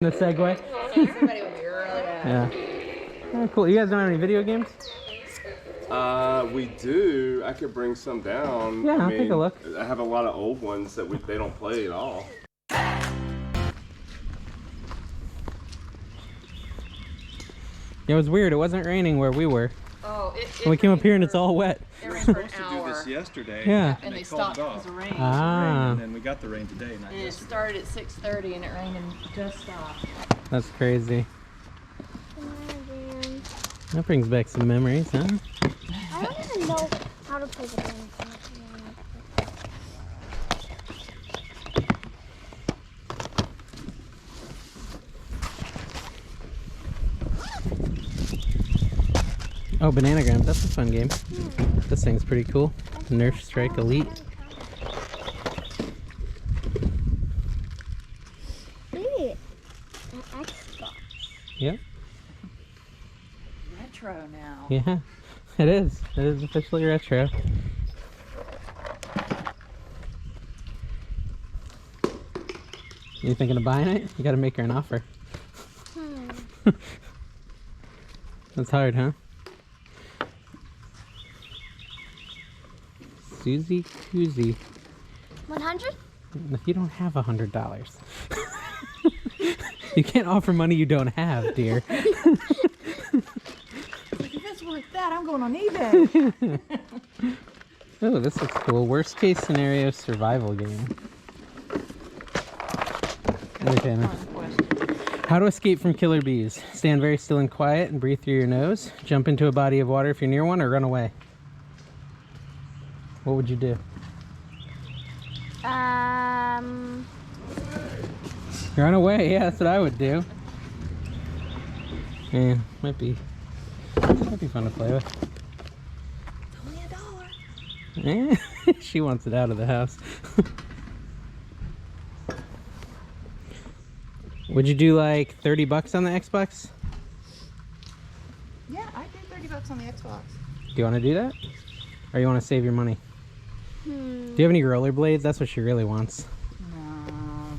The Segway. Somebody would be really mad. Yeah. Oh, cool. You guys don't have any video games? We do. I could bring some down. Yeah, I'll take a look. I have a lot of old ones that they don't play at all. Yeah, it was weird. It wasn't raining where we were. Oh, and we came up here and it's all wet. It rained for an supposed hour. to do this yesterday. Yeah. And they stopped called it because off. of rain. Ah. And then we got the rain today, not And it yesterday. started at 6:30 and it rained and just stopped. That's crazy. That brings back some memories, huh? I don't even know how to play the game. Oh, Bananagram. That's a fun game. This thing's pretty cool. Nerf Strike Elite. Maybe an Xbox. Yep. Retro now. Yeah, it is. It is officially retro. You thinking of buying it? You gotta make her an offer. That's hard, huh? Susie Koozie. 100? You don't have $100. You can't offer money you don't have, dear. If it's worth that, I'm going on eBay. Oh, this looks cool. Worst case scenario survival game. Okay, man. How to escape from killer bees. Stand very still and quiet and breathe through your nose. Jump into a body of water if you're near one, or run away. What would you do? Run away. Yeah, that's what I would do. Yeah, might be fun to play with. It's only $1. Yeah, she wants it out of the house. Would you do like 30 bucks on the Xbox? Yeah, I did $30 on the Xbox. Do you want to do that? Or you want to save your money? Do you have any rollerblades? That's what she really wants. No.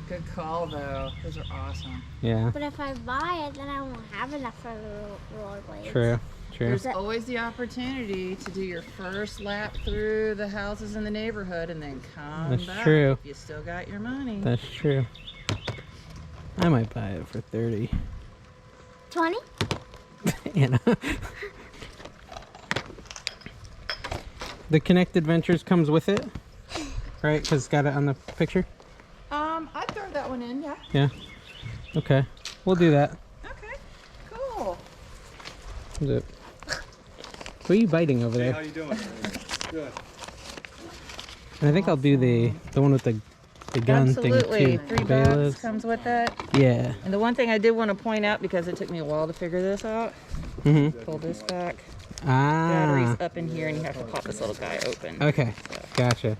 Good call, though. Those are awesome. Yeah. But if I buy it, then I won't have enough for the rollerblades. True. True. There's always the opportunity to do your first lap through the houses in the neighborhood and then come That's back true. if you still got your money. That's true. I might buy it for 30. 20? Anna. The Connect Adventures comes with it, right? Because it's got it on the picture. I'd throw that one in, yeah. Yeah. Okay. We'll do that. Okay. Cool. What is it? What are you biting over Hey, there? how you doing? Good. And I think I'll do the one with the gun Absolutely. thing too. $3 Bella's. comes with that. Yeah. And the one thing I did want to point out, because it took me a while to figure this out, pull this back. Battery's Ah. up in here, and you have to pop this little guy open. Okay. Gotcha.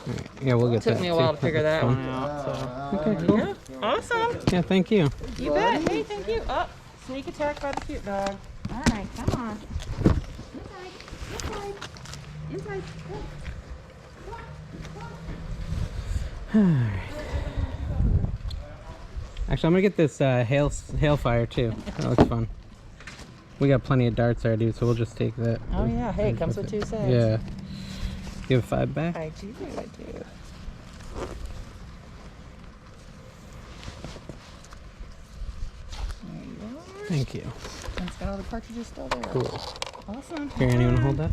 All right. Yeah, we'll get that. Took me a while too. to figure that That's one out. So. fun. Okay, cool. Yeah, awesome. Yeah, thank you. You bet. Hey, thank you. Oh, sneak attack by the cute dog. All right, come on. Inside. Inside. Inside. Actually, I'm gonna get this hailfire too. That looks fun. We got plenty of darts already, so we'll just take that. Oh yeah, hey, it comes with 2 sets. Yeah. Give 5 back. I do, I do. There you are. Thank you. And it's got all the cartridges still there. Cool. Awesome. Here, anyone hold that?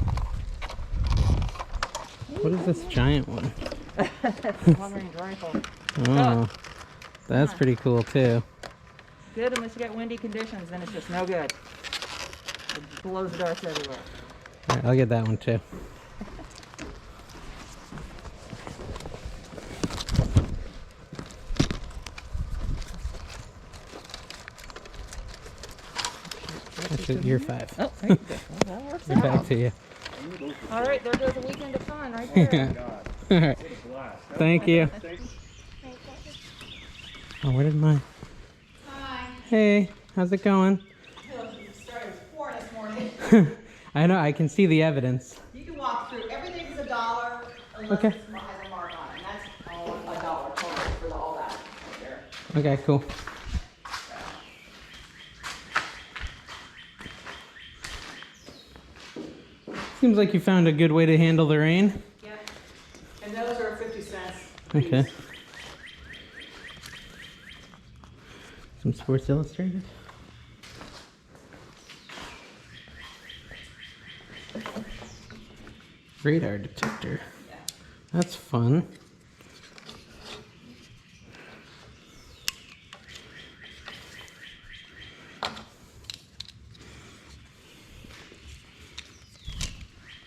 What is this giant one? Long-range rifle. Oh, that's pretty cool too. Good unless you got windy conditions, then it's just no good. It blows darts everywhere. All right, I'll get that one too. Actually, you're 5. Oh, there you go. Well, that works You're back out. to you. All right, there goes a weekend of fun right there. All right. Thank you. Oh, where did my... Hi. Hey, how's it going? It started at 4 this morning. I know, I can see the evidence. You can walk through. Everything's $1 unless Okay. it has a mark on it. And that's all $1 total for all that right there. Okay, cool. Seems like you found a good way to handle the rain. Yep. And those are 50 cents. Okay. Some Sports Illustrated. Radar detector. That's fun.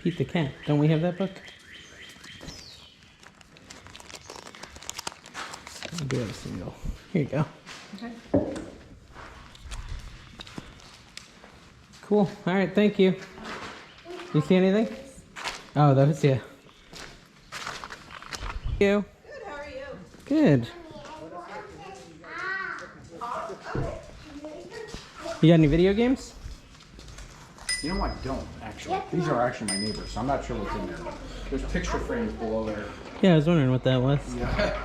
Pete the Cat. Don't we have that book? I do have a single. Here you go. Okay. Cool. All right. Thank you. You see anything? Oh, those, yeah. You. Good, how are you? Good. You got any video games? You know, I don't actually. These are actually my neighbors, so I'm not sure what's in there. But there's picture frames below there. Yeah, I was wondering what that was. Yeah.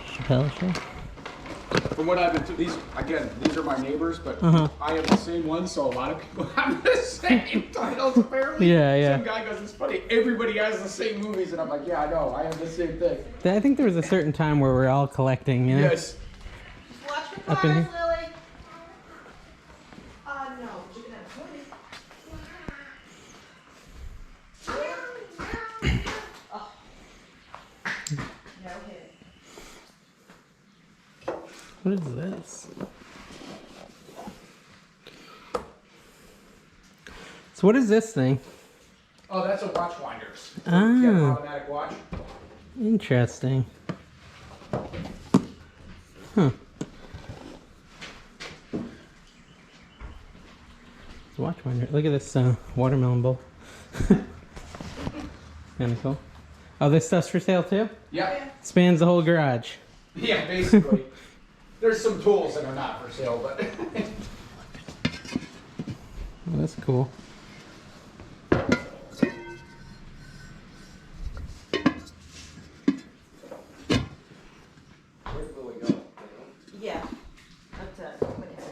Chappelle Show? From what I've been to, these again, these are my neighbors, but Uh-huh. I have the same ones, so a lot of people have the same titles apparently. Yeah, yeah. Some guy goes, "It's funny, everybody has the same movies," and I'm like, "Yeah, I know, I have the same thing." I think there was a certain time where we're all collecting, you know? Yes. Watch your Up in cars, here? Lily. No, but you can have 20. Oh. No hit. What is this? So what is this thing? Oh, that's a watch winders. Ah. You have an automatic watch. Interesting. Huh. It's a watch winder. Look at this watermelon bowl. Kinda cool. Oh, this stuff's for sale too? Yeah. Spans the whole garage. Yeah, basically. There's some tools that are not for sale, but Oh, that's cool. where will we go? Yeah. That's it. Okay.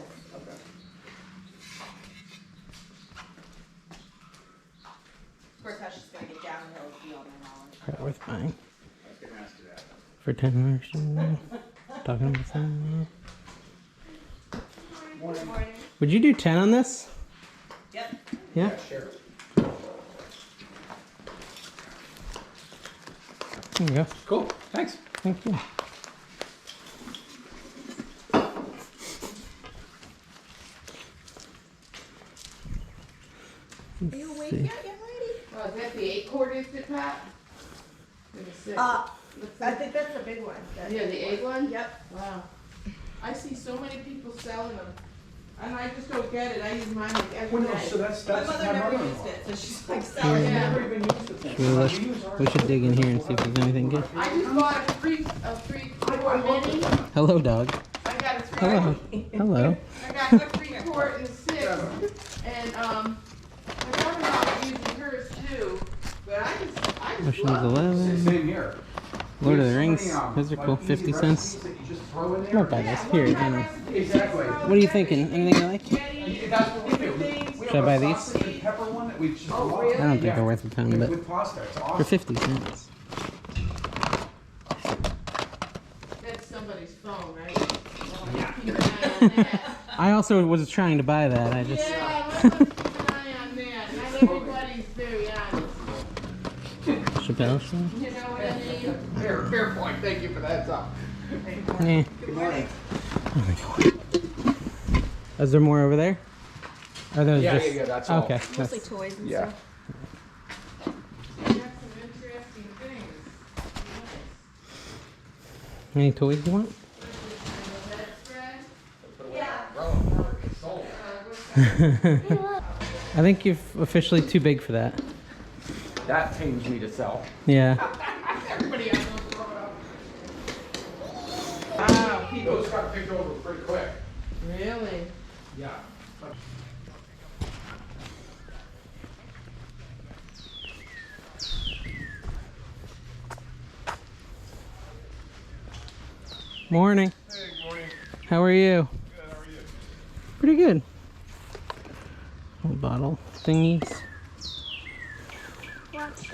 Of course, that's just gonna get down the hill with you all my knowledge. Probably worth buying. I was gonna ask you that. For $10. Talking about something. Good morning. Would you do 10 on this? Yep. Yeah? Sure. There you go. Cool. Thanks. Thank you. Are you awake yet, young lady? Oh, is that the 8-quart instant pot? Or the 6? I think that's the big one. Yeah, the 8 one? Yep. Wow. I see so many people selling them. And I just don't get it. I use mine like every Well, no, day. so that's My mother never mother-in-law. used it, so she's like I've selling it. never even used the thing. We should dig in here and see if there's anything good. I just bought a 3-quart mini. Hello, dog. I got a 3 Hello. Hello. I got a 3-quart and 6. And my mother-in-law uses hers too. But I just Ocean's love it. 11. Same here. Lord of the There's so Rings. many, Those are like, cool. easy 50 cents. recipes that you just throw in there. Won't buy this. Here, I know. Exactly. What are you thinking? Anything you like? That's what we do. We Should I have buy a these? sausage and pepper one that we just love. really? I don't think Yeah. they're worth a ton, but With pasta, it's for awesome. 50 cents. That's somebody's phone, right? Well, keep an eye on that. I also was trying to buy that. I just. Yeah, let's keep an eye on that. Not everybody's very honest. Chappelle Show? You know what I mean? Fair point. Thank you for that. Yeah. Good morning. Is there more over there? Are those Yeah, just... yeah, that's all. Okay. Mostly That's... toys and Yeah. stuff. You got some interesting things. Any toys you want? I think you're officially too big for that. That pains me to sell. Yeah. Everybody else will throw it up. Wow, people. Those got picked over pretty quick. Really? Yeah. Morning. Hey, good morning. How are you? Good, how are you? Pretty good. Little bottle thingies. Watch.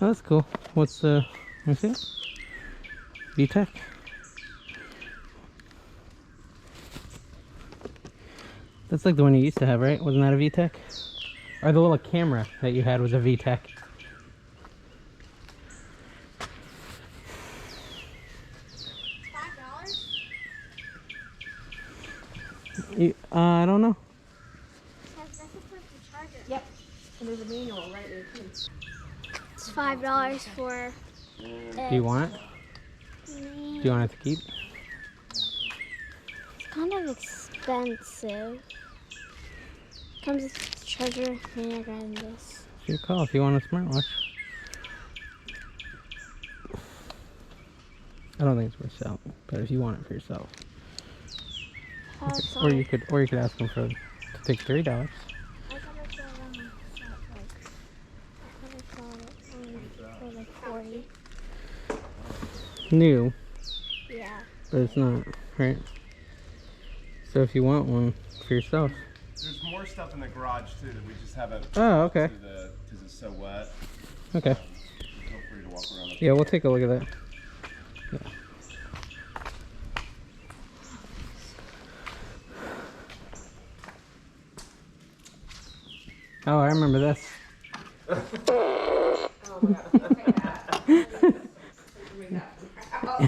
Oh, that's cool. What's the... Let me see. VTech. That's like the one you used to have, right? Wasn't that a VTech? Or the little camera that you had was a VTech. I don't know. That's supposed to charge it. Yep. And there's a manual right there too. It's $5 for. Do you want it? Do you want it to keep? It's kind of expensive. Comes with charger, manual, and this. It's your call if you want a smartwatch. I don't think it's worth selling, but if you want it for yourself, or you could ask them to take $3. I thought it for like 40. New, Yeah. but it's not, right? So if you want one for yourself. There's more stuff in the garage too that we just haven't. Oh, okay. Because it's so wet. Okay. Feel free to walk around. Yeah, we'll take a look at that. Yeah. Oh, I remember this. Oh my god. Take that. Bring that.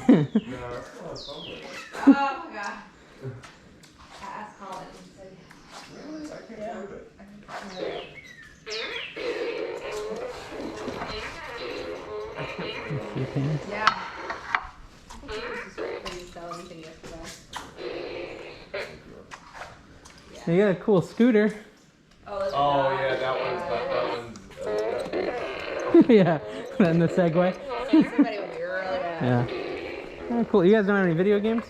No, that's not something. Oh my god. I asked Colin and he said, Really? I can't believe it. yeah. I think he was just ready to sell anything yesterday. You got a cool scooter. Oh yeah, that one's. Yeah, and the Segway. Somebody would be really mad. Yeah. Oh, cool. You guys don't have any video games?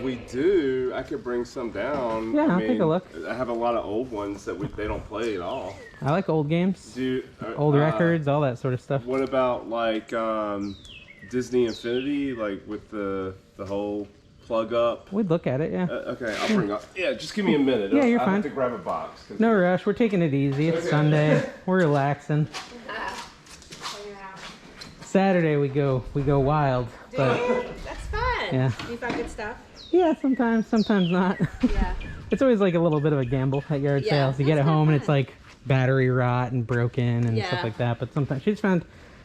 We do. I could bring some down. Yeah, I I'll take a look. I have a lot of old ones that they don't play at all. I like old games, old uh, records, all that sort of stuff. What about like Disney Infinity, like with the whole plug up? We'd look at it, yeah. Okay, I'll bring up. Yeah, just give me a minute. Yeah, you're I fine. have to grab a box. No rush. We're taking it easy. It's Okay. Sunday. We're relaxing. Saturday we go wild, but That's fun. Yeah. You find good stuff? yeah, sometimes not. Yeah. It's always like a little bit of a gamble at yard Yeah, sales. You get it that's home and fun. it's like battery rot and broken and Yeah. stuff like that. But sometimes she just found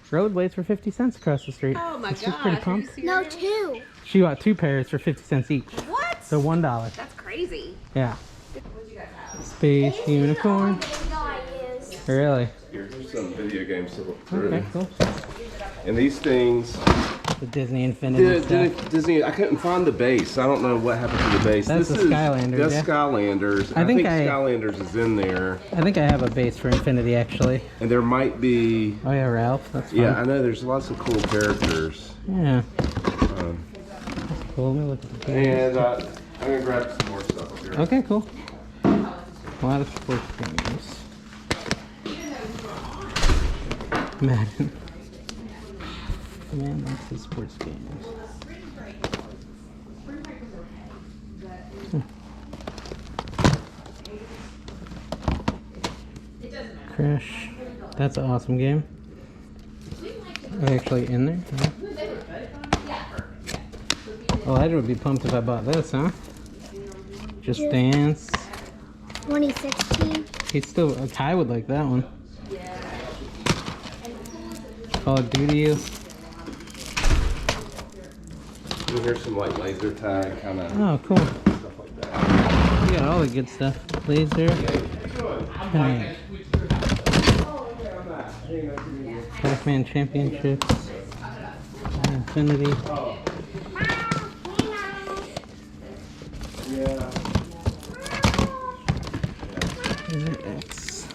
road blades for 50 cents across the street. Oh my She's pretty gosh. pumped. No, 2. She bought 2 pairs for 50 cents each, What? so $1. That's crazy. Yeah. What you guys have? Space unicorn. Really? Here's some video games to look through. Okay, cool. And these things, The Disney Infinity stuff. Disney. I couldn't find the base. I don't know what happened to the base. That's this the is Skylanders, That's yeah. Skylanders. I think Skylanders is in there, I think I have a base for Infinity actually. and there might be. Oh yeah, Ralph. That's fun. Yeah, I know. There's lots of cool characters. Yeah. Um, That's cool. Let me look at the games. and I'm gonna grab some more stuff here. Okay, cool. A lot of sports games. Madden. The man likes his sports games. Crash. That's an awesome game. Are they actually in there? Well, I would be pumped if I bought this, huh? Just Dance. 2016. He's still, Kai would like that one. Call of Duty. You hear some like laser tag kind of Oh, cool. stuff like that. You got all the good stuff. Laser. Hey. Pac-Man Championships. Infinity. Yeah. Laser X.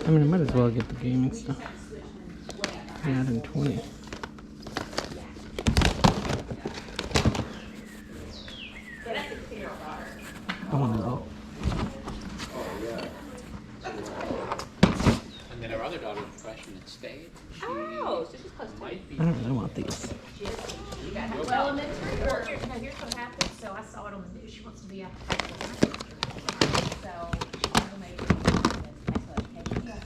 I mean, I might as well get the gaming stuff. Madden 20. I want to go. And then our other daughter, the freshman that stayed, Oh, so she's close to might be. I don't really want these. Well, elementary, or here's what happened. So I saw it on the news. She wants to be a high school science teacher. So she's going to major in special education.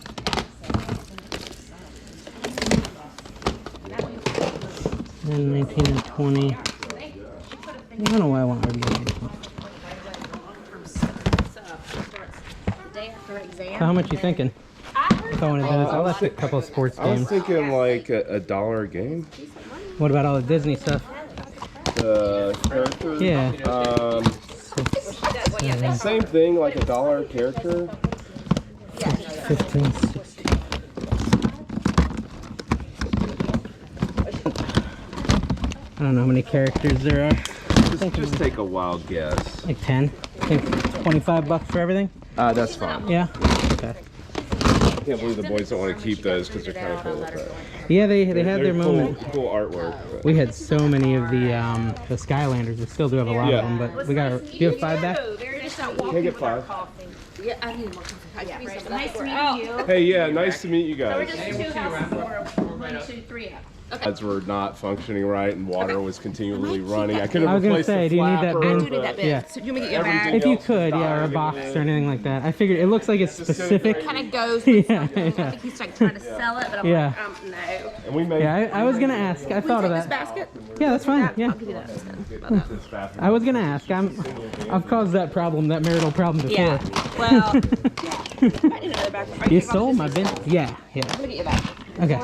And 19 and 20. I don't know why I want video games. So how much you thinking? If I wanted those, I'll a couple of sports I was games. thinking like $1 a game. What about all the Disney stuff? The characters. Yeah. Same thing, like $1 a character. 15, 16. I don't know how many characters there are. Just take a wild guess. Like 10. I think $25 for everything. That's fine. Yeah. Okay. I can't believe the boys don't want to keep those because they're kind of cool. Yeah, they had They're their moment. Cool artwork. But. We had so many of the Skylanders. We still do have a lot of them, but we got. Do you have 5 back? Can I get 5? Yeah, I need more coffee. Yeah, nice to meet you. Hey, yeah, nice to meet you So we're guys. just 2 houses or 1, 2, 3 out. Ads were not functioning right and water was continually running. I could have I was gonna replaced say, the do you need that flapper, bin? I do need that bit. Yeah. So you want me to get your Everything bag? If you else could, died, yeah, or a box man. or anything like that. I figured it looks like it's specific. Kind of goes with Yeah, something. I yeah. think he's like trying to sell it, but I'm Yeah. like, no. And we made Yeah, I was gonna ask. I thought of This that. basket? Yeah, that's fine. Yeah. I'll give you that instead. this bathroom. I was gonna ask. I've caused that problem, that marital problem before. Yeah. Well, I need another bag. Are You gonna sold my this bin? Yeah, yeah. I'm gonna get you back. Okay.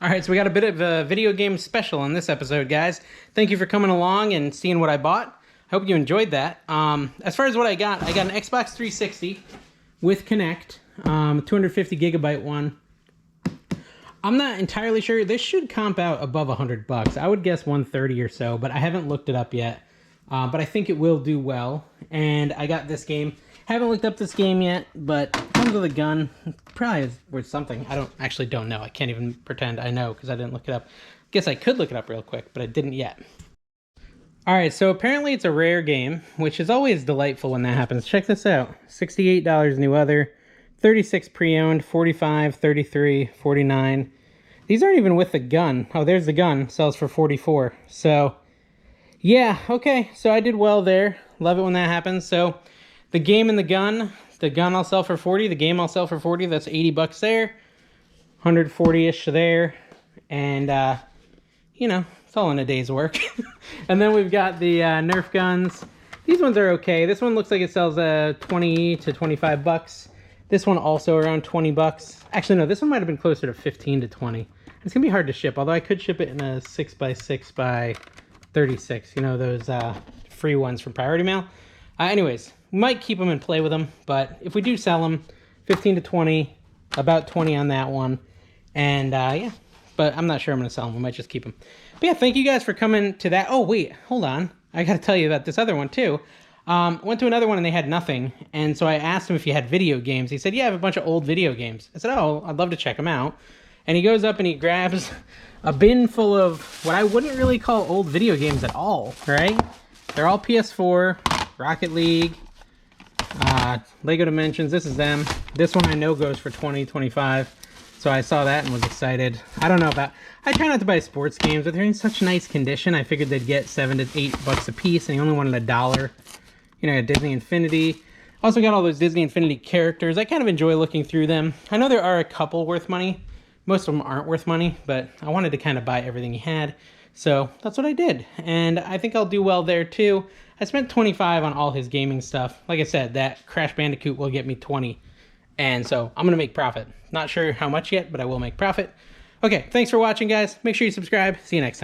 All right, so we got a bit of a video game special on this episode, guys. Thank you for coming along and seeing what I bought. I hope you enjoyed that. As far as what I got an Xbox 360 with Kinect, 250 gigabyte one. I'm not entirely sure. This should comp out above $100. I would guess 130 or so, but I haven't looked it up yet. But I think it will do well. And I got this game. Haven't looked up this game yet, but it comes with a gun. Probably is worth something. I don't know. I can't even pretend I know because I didn't look it up. Guess I could look it up real quick, but I didn't yet. All right, so apparently it's a rare game, which is always delightful when that happens. Check this out. $68 new other, 36 pre-owned, 45, 33, 49. These aren't even with the gun. Oh, there's the gun. Sells for 44. So, yeah, okay. So I did well there. Love it when that happens. So the game and the gun I'll sell for 40. The game I'll sell for 40. That's $80 there. 140-ish there. And, you know, it's all in a day's work. And then we've got the Nerf guns. These ones are okay. This one looks like it sells 20 to 25 bucks. This one also around 20 bucks. Actually, no, this one might have been closer to 15 to 20. It's gonna be hard to ship, although I could ship it in a 6x6 by 36. You know, those free ones from Priority Mail. Anyways, we might keep them and play with them, but if we do sell them, 15 to 20, about 20 on that one. And yeah, but I'm not sure I'm gonna sell them. We might just keep them. But yeah, thank you guys for coming to that. Oh, wait, hold on. I gotta tell you about this other one too. Went to another one and they had nothing. And so I asked him if he had video games. He said, yeah, I have a bunch of old video games. I said, oh, I'd love to check them out. And he goes up and he grabs a bin full of what I wouldn't really call old video games at all, right? They're all PS4, Rocket League, Lego Dimensions. This is them. This one I know goes for 20, 25. So I saw that and was excited. I don't know about, I try not to buy sports games, but they're in such nice condition. I figured they'd get $7 to $8 a piece, and he only wanted $1. You know, Disney Infinity. Also got all those Disney Infinity characters. I kind of enjoy looking through them. I know there are a couple worth money. Most of them aren't worth money, but I wanted to kind of buy everything he had. So that's what I did. And I think I'll do well there too. I spent 25 on all his gaming stuff. Like I said, that Crash Bandicoot will get me 20. And so I'm going to make profit. Not sure how much yet, but I will make profit. Okay, thanks for watching, guys. Make sure you subscribe. See you next time.